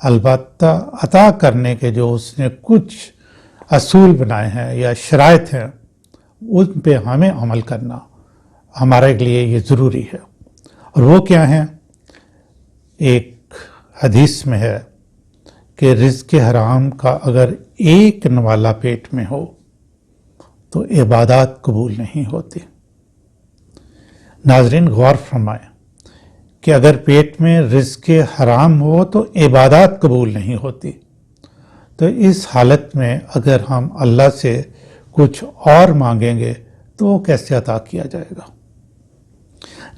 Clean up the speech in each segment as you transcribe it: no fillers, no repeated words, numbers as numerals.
البتہ عطا کرنے کے جو اس نے کچھ اصول بنائے ہیں یا شرائط ہیں ان پہ ہمیں عمل کرنا ہمارے لیے یہ ضروری ہے. اور وہ کیا ہیں؟ ایک حدیث میں ہے کہ رزق حرام کا اگر ایک نوالا پیٹ میں ہو تو عبادات قبول نہیں ہوتی. ناظرین غور فرمائیں کہ اگر پیٹ میں رزق حرام ہو تو عبادات قبول نہیں ہوتی. تو اس حالت میں اگر ہم اللہ سے کچھ اور مانگیں گے تو وہ کیسے عطا کیا جائے گا؟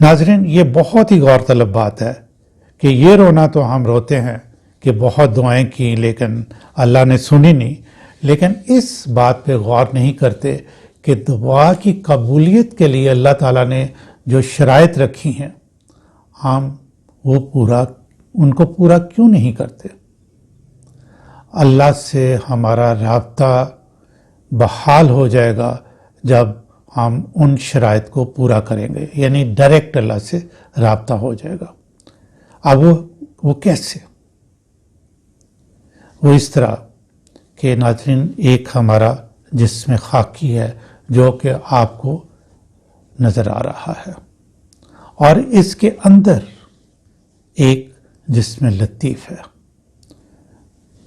ناظرین یہ بہت ہی غور طلب بات ہے کہ یہ رونا تو ہم روتے ہیں کہ بہت دعائیں کی لیکن اللہ نے سنی نہیں، لیکن اس بات پہ غور نہیں کرتے کہ دعا کی قبولیت کے لیے اللہ تعالیٰ نے جو شرائط رکھی ہیں ہم ان کو پورا کیوں نہیں کرتے؟ اللہ سے ہمارا رابطہ بحال ہو جائے گا جب ہم ان شرائط کو پورا کریں گے، یعنی ڈائریکٹ اللہ سے رابطہ ہو جائے گا. اب وہ کیسے؟ وہ اس طرح کہ ناظرین ایک ہمارا جسم خاکی ہے جو کہ آپ کو نظر آ رہا ہے، اور اس کے اندر ایک جسم لطیف ہے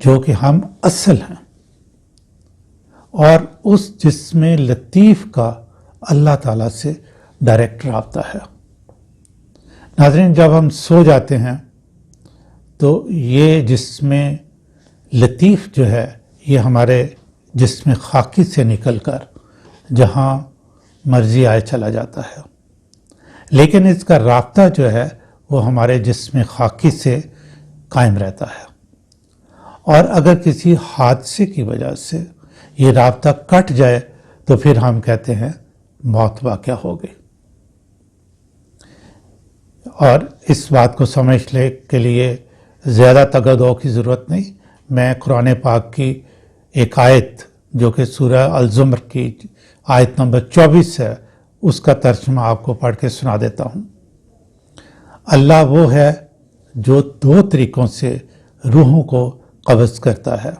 جو کہ ہم اصل ہیں، اور اس جسم لطیف کا اللہ تعالیٰ سے ڈائریکٹ رابطہ ہے. ناظرین جب ہم سو جاتے ہیں تو یہ جسم لطیف جو ہے یہ ہمارے جسم خاکی سے نکل کر جہاں مرضی آئے چلا جاتا ہے، لیکن اس کا رابطہ جو ہے وہ ہمارے جسم خاکی سے قائم رہتا ہے. اور اگر کسی حادثے کی وجہ سے یہ رابطہ کٹ جائے تو پھر ہم کہتے ہیں موت واقع ہو گئی. اور اس بات کو سمجھنے کے لیے زیادہ تگدو کی ضرورت نہیں. میں قرآن پاک کی ایک آیت جو کہ سورہ الزمر کی آیت نمبر 24 ہے اس کا ترجمہ آپ کو پڑھ کے سنا دیتا ہوں. اللہ وہ ہے جو 2 طریقوں سے روحوں کو قبض کرتا ہے،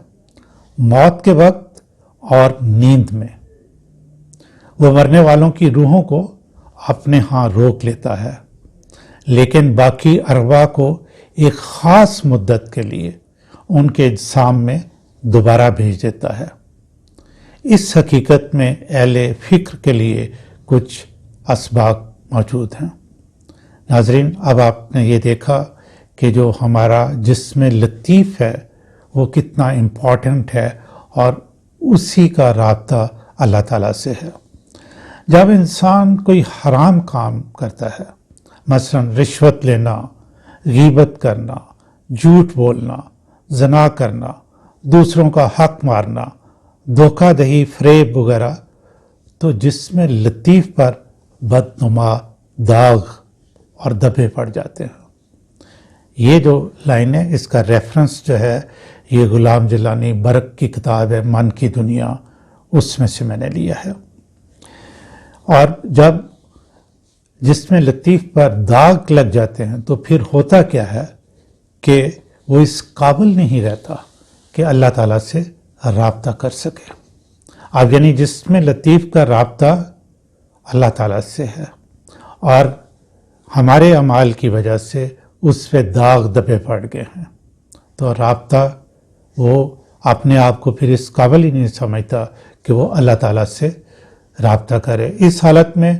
موت کے وقت اور نیند میں. وہ مرنے والوں کی روحوں کو اپنے ہاں روک لیتا ہے، لیکن باقی ارواح کو ایک خاص مدت کے لیے ان کے اجسام میں دوبارہ بھیج دیتا ہے. اس حقیقت میں اہل فکر کے لیے کچھ اسباق موجود ہیں. ناظرین اب آپ نے یہ دیکھا کہ جو ہمارا جسم لطیف ہے وہ کتنا امپورٹنٹ ہے، اور اسی کا رابطہ اللہ تعالیٰ سے ہے. جب انسان کوئی حرام کام کرتا ہے، مثلا رشوت لینا، غیبت کرنا، جھوٹ بولنا، زنا کرنا، دوسروں کا حق مارنا، دھوکہ دہی، فریب وغیرہ، تو جسم لطیف پر بدنما داغ اور دبے پڑ جاتے ہیں. یہ جو لائن ہے اس کا ریفرنس جو ہے یہ غلام جیلانی برق کی کتاب ہے من کی دنیا، اس میں سے میں نے لیا ہے. اور جب جسم لطیف پر داغ لگ جاتے ہیں تو پھر ہوتا کیا ہے کہ وہ اس قابل نہیں رہتا کہ اللہ تعالیٰ سے رابطہ کر سکے. اب یعنی جسم لطیف کا رابطہ اللہ تعالیٰ سے ہے، اور ہمارے اعمال کی وجہ سے اس پہ داغ دبے پڑ گئے ہیں، تو رابطہ وہ اپنے آپ کو پھر اس قابل ہی نہیں سمجھتا کہ وہ اللہ تعالیٰ سے رابطہ کرے. اس حالت میں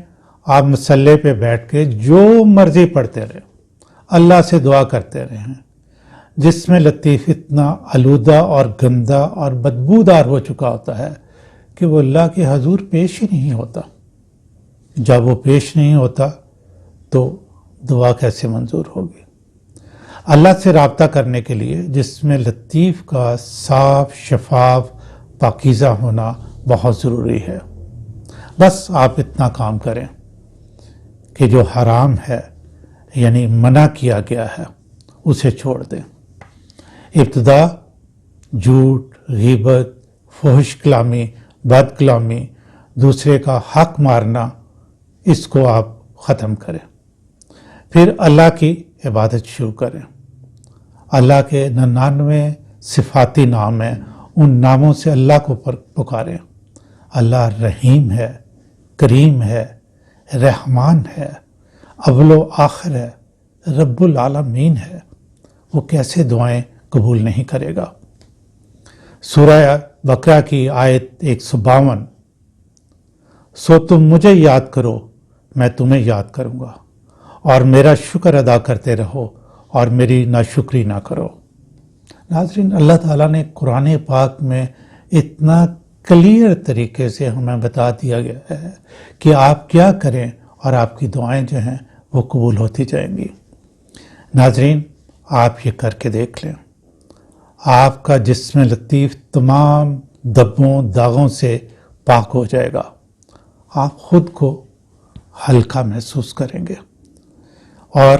آپ مصلے پہ بیٹھ کے جو مرضی پڑھتے رہے، اللہ سے دعا کرتے رہیں، جسم لطیف اتنا آلودہ اور گندا اور بدبودار ہو چکا ہوتا ہے کہ وہ اللہ کے حضور پیش ہی نہیں ہوتا. جب وہ پیش نہیں ہوتا تو دعا کیسے منظور ہوگی؟ اللہ سے رابطہ کرنے کے لیے جسم لطیف کا صاف شفاف پاکیزہ ہونا بہت ضروری ہے. بس آپ اتنا کام کریں کہ جو حرام ہے یعنی منع کیا گیا ہے اسے چھوڑ دیں. ابتدا جھوٹ، غیبت، فحش کلامی، بد کلامی، دوسرے کا حق مارنا، اس کو آپ ختم کریں. پھر اللہ کی عبادت شروع کریں. اللہ کے 99 صفاتی نام ہیں، ان ناموں سے اللہ کو پکاریں۔ اللہ رحیم ہے، کریم ہے، رحمان ہے، اول و آخر ہے، رب العالمین ہے۔ وہ کیسے دعائیں قبول نہیں کرے گا؟ سورہ بقرہ کی آیت 152، سو تم مجھے یاد کرو، میں تمہیں یاد کروں گا، اور میرا شکر ادا کرتے رہو اور میری ناشکری نہ کرو۔ ناظرین، اللہ تعالیٰ نے قرآن پاک میں اتنا کلیئر طریقے سے ہمیں بتا دیا گیا ہے کہ آپ کیا کریں اور آپ کی دعائیں جو ہیں وہ قبول ہوتی جائیں گی۔ ناظرین، آپ یہ کر کے دیکھ لیں، آپ کا جسم لطیف تمام دبوں داغوں سے پاک ہو جائے گا۔ آپ خود کو ہلکا محسوس کریں گے اور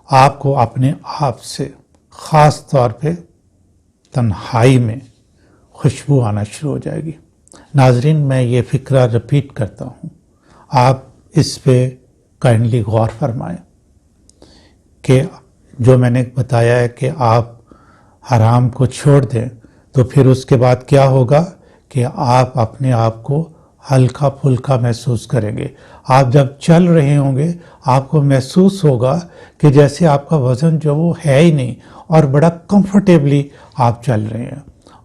آپ کو اپنے آپ سے خاص طور پہ تنہائی میں خوشبو آنا شروع ہو جائے گی۔ ناظرین، میں یہ فکرہ رپیٹ کرتا ہوں، آپ اس پہ کائنڈلی غور فرمائیں کہ جو میں نے بتایا ہے کہ آپ حرام کو چھوڑ دیں تو پھر اس کے بعد کیا ہوگا کہ آپ اپنے آپ کو ہلکا پھلکا محسوس کریں گے۔ آپ جب چل رہے ہوں گے آپ کو محسوس ہوگا کہ جیسے آپ کا وزن جو وہ ہے ہی نہیں اور بڑا کمفرٹیبلی آپ چل رہے ہیں۔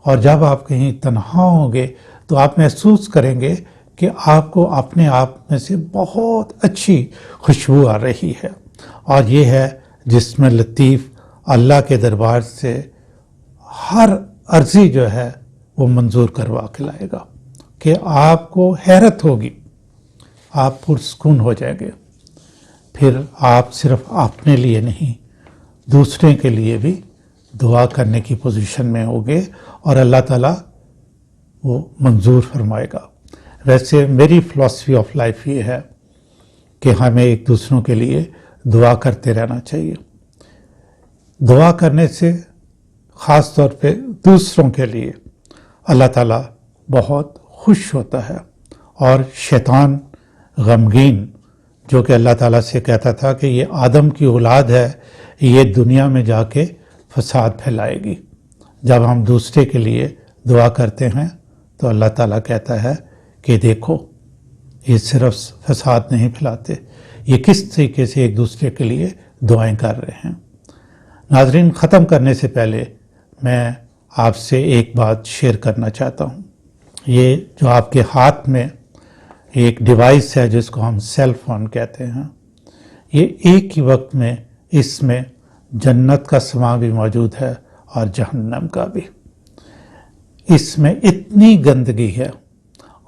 اور جب آپ کہیں تنہا ہوں گے تو آپ محسوس کریں گے کہ آپ کو اپنے آپ میں سے بہت اچھی خوشبو آ رہی ہے، اور یہ ہے جسم لطیف اللہ کے دربار سے ہر عرضی جو ہے وہ منظور کروا کے لائے گا کہ آپ کو حیرت ہوگی، آپ پرسکون ہو جائیں گے۔ پھر آپ صرف اپنے لیے نہیں، دوسرے کے لیے بھی دعا کرنے کی پوزیشن میں ہوگے اور اللہ تعالیٰ وہ منظور فرمائے گا۔ ویسے میری فلسفی آف لائف یہ ہے کہ ہمیں ایک دوسروں کے لیے دعا کرتے رہنا چاہیے۔ دعا کرنے سے خاص طور پہ دوسروں کے لیے اللہ تعالیٰ بہت خوش ہوتا ہے، اور شیطان غمگین جو کہ اللہ تعالیٰ سے کہتا تھا کہ یہ آدم کی اولاد ہے، یہ دنیا میں جا کے فساد پھیلائے گی۔ جب ہم دوسرے کے لیے دعا کرتے ہیں تو اللہ تعالیٰ کہتا ہے کہ دیکھو یہ صرف فساد نہیں پھیلاتے، یہ کس طریقے سے ایک دوسرے کے لیے دعائیں کر رہے ہیں۔ ناظرین، ختم کرنے سے پہلے میں آپ سے ایک بات شیئر کرنا چاہتا ہوں۔ یہ جو آپ کے ہاتھ میں ایک ڈیوائس ہے جس کو ہم سیل فون کہتے ہیں، یہ ایک ہی وقت میں اس میں جنت کا سامان بھی موجود ہے اور جہنم کا بھی۔ اس میں اتنی گندگی ہے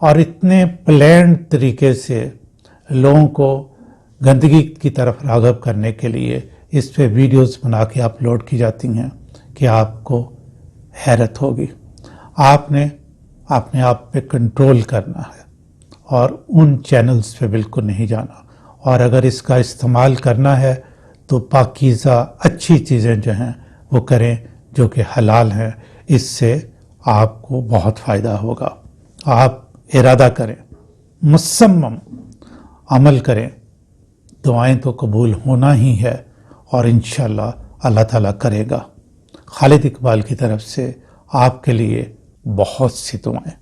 اور اتنے پلینڈ طریقے سے لوگوں کو گندگی کی طرف راغب کرنے کے لیے اس پہ ویڈیوز بنا کے اپلوڈ کی جاتی ہیں کہ آپ کو حیرت ہوگی۔ آپ نے اپنے آپ پہ کنٹرول کرنا ہے اور ان چینلز پہ بالکل نہیں جانا، اور اگر اس کا استعمال کرنا ہے تو پاکیزہ اچھی چیزیں جو ہیں وہ کریں جو کہ حلال ہیں۔ اس سے آپ کو بہت فائدہ ہوگا۔ آپ ارادہ کریں، مصمم عمل کریں، دعائیں تو قبول ہونا ہی ہے، اور انشاءاللہ اللہ تعالیٰ کرے گا۔ خالد اقبال کی طرف سے آپ کے لیے بہت سی دعائیں۔